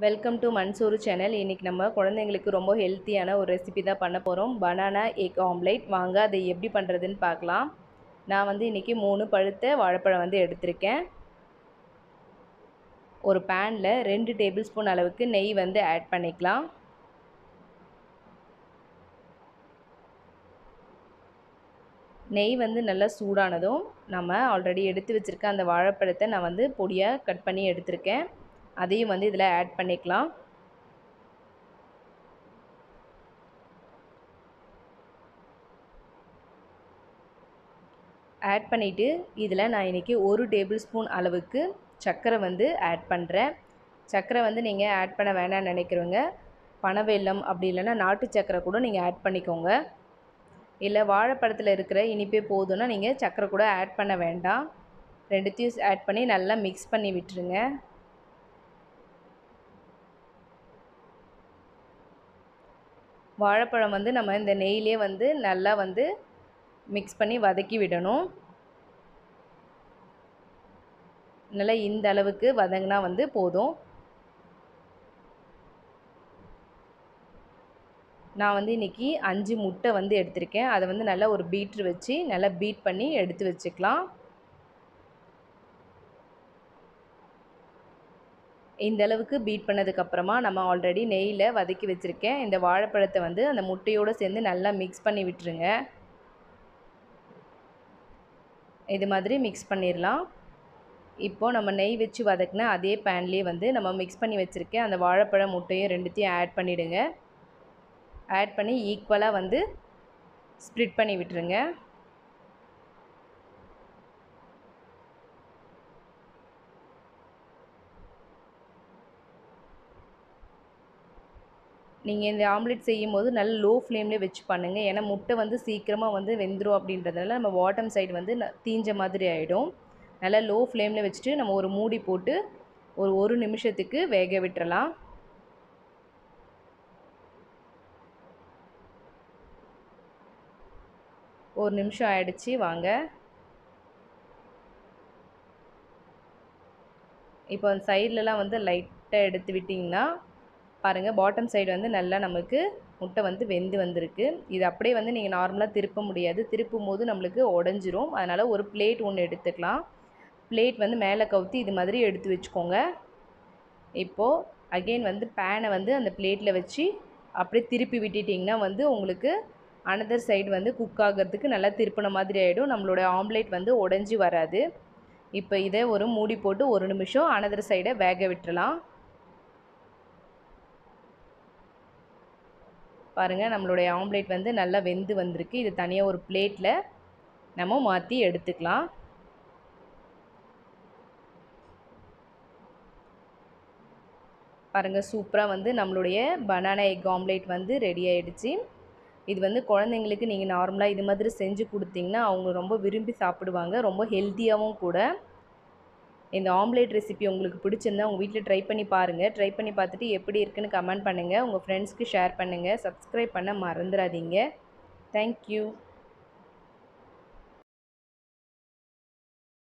Welcome to Mansoor channel. இன்றைக்கி நம்ம குழந்தைங்களுக்கு ரொம்ப ஹெல்த்தியான ஒரு ரெசிபி தான் பண்ண போகிறோம். Banana egg omelette. வாங்க அதை எப்படி பண்ணுறதுன்னு பார்க்கலாம். நான் இன்றைக்கி 3 பழுத்த வாழைப்பழம் எடுத்திருக்கேன். ஒரு பேனில் 2 டேபிள் ஸ்பூன் அளவுக்கு நெய் ஆட் பண்ணிக்கலாம். நெய் நல்லா சூடானதும் நம்ம ஆல்ரெடி எடுத்து வச்சுருக்க அந்த வாழைப்பழத்தை நான் பொடியாக கட் பண்ணி எடுத்திருக்கேன். அதையும் இதில் ஆட் பண்ணிக்கலாம். ஆட் பண்ணிவிட்டு இதில் நான் இன்றைக்கி 1 டேபிள் ஸ்பூன் அளவுக்கு சர்க்கரை ஆட் பண்ணுறேன். சர்க்கரை நீங்கள் ஆட் பண்ண வேணாம்னு நினைக்கிறவங்க பனவெல்லம் அப்படி இல்லைன்னா நாட்டு சர்க்கரை கூட நீங்கள் ஆட் பண்ணிக்கோங்க. இல்லை வாழைப்பழத்தில் இருக்கிற இனிப்பே போதும்னா நீங்கள் சர்க்கரை கூட ஆட் பண்ண வேண்டாம். ரெண்டுத்தையும் ஆட் பண்ணி நல்லா மிக்ஸ் பண்ணி விட்டுருங்க. வாழைப்பழம் நம்ம இந்த நெய்யிலே நல்லா மிக்ஸ் பண்ணி வதக்கி விடணும். நல்லா இந்த அளவுக்கு வதங்கினா போதும். நான் இன்றைக்கி 5 முட்டை எடுத்திருக்கேன். அதை நல்லா ஒரு பீட்ரு வச்சு நல்லா பீட் பண்ணி எடுத்து வச்சுக்கலாம். இந்த அளவுக்கு பீட் பண்ணதுக்கப்புறமா நம்ம ஆல்ரெடி நெய்யில் வதக்கி வச்சுருக்கேன் இந்த வாழைப்பழத்தை அந்த முட்டையோடு சேர்ந்து நல்லா மிக்ஸ் பண்ணி விட்டுருங்க. இது மாதிரி மிக்ஸ் பண்ணிடலாம். இப்போது நம்ம நெய் வச்சு வதக்கின அதே பேன்லேயே நம்ம மிக்ஸ் பண்ணி வச்சுருக்கேன் அந்த வாழைப்பழம் முட்டையும் ரெண்டுத்தையும் ஆட் பண்ணிவிடுங்க. ஆட் பண்ணி ஈக்குவலாக ஸ்ப்ளிட் பண்ணி விட்டுருங்க. நீங்கள் இந்த ஆம்லெட் செய்யும்போது நல்ல லோ ஃப்ளேம்லேயே வச்சு பண்ணுங்கள். ஏன்னா முட்டை சீக்கிரமாக வெந்துடும். அப்படின்றதுனால நம்ம பாட்டம் சைடு தீஞ்ச மாதிரி ஆகிடும். நல்லா லோ ஃப்ளேமில் வச்சுட்டு நம்ம ஒரு மூடி போட்டு ஒரு நிமிஷத்துக்கு வேக விட்டுறலாம். ஒரு நிமிஷம் ஆயிடுச்சு. வாங்க இப்போ அந்த சைட்லலாம் லைட்டாக எடுத்து விட்டிங்கன்னா பாருங்கள் பாட்டம் சைடு நல்லா நமக்கு முட்டை வெந்து வந்திருக்கு. இது அப்படியே நீங்கள் நார்மலாக திருப்ப முடியாது. திருப்பும் போது நம்மளுக்கு உடஞ்சிரும். அதனால் ஒரு பிளேட் ஒன்று எடுத்துக்கலாம். பிளேட் மேலே கவுத்தி இது மாதிரி எடுத்து வச்சுக்கோங்க. இப்போது அகெயின் பேனை அந்த பிளேட்டில் வச்சு அப்படியே திருப்பி விட்டுட்டிங்கன்னா உங்களுக்கு அனதர் சைடு குக் ஆகிறதுக்கு நல்லா திருப்பின மாதிரி ஆகிடும். நம்மளோட ஆம்லேட் உடஞ்சி வராது. இப்போ இதை ஒரு மூடி போட்டு ஒரு நிமிஷம் அனதர் சைடை வேக விட்டுறலாம். பாருங்கள் நம்மளுடைய ஆம்லேட் நல்லா வெந்து வந்திருக்கு. இது தனியாக ஒரு பிளேட்டில் நம்ம மாற்றி எடுத்துக்கலாம். பாருங்கள் சூப்பராக நம்மளுடைய பனானா எக் ஆம்லேட் ரெடி ஆகிடுச்சு. இது குழந்தைங்களுக்கு நீங்கள் நார்மலாக இது மாதிரி செஞ்சு கொடுத்தீங்கன்னா அவங்க ரொம்ப விரும்பி சாப்பிடுவாங்க. ரொம்ப ஹெல்த்தியாகவும் கூட. இந்த ஆம்லேட் ரெசிபி உங்களுக்கு பிடிச்சிருந்தா உங்கள் வீட்டில் ட்ரை பண்ணி பாருங்கள். ட்ரை பண்ணி பார்த்துட்டு எப்படி இருக்குன்னு கமெண்ட் பண்ணுங்கள். உங்கள் ஃப்ரெண்ட்ஸ்க்கு ஷேர் பண்ணுங்கள். சப்ஸ்கிரைப் பண்ண மறந்துடாதீங்க. தேங்க்யூ.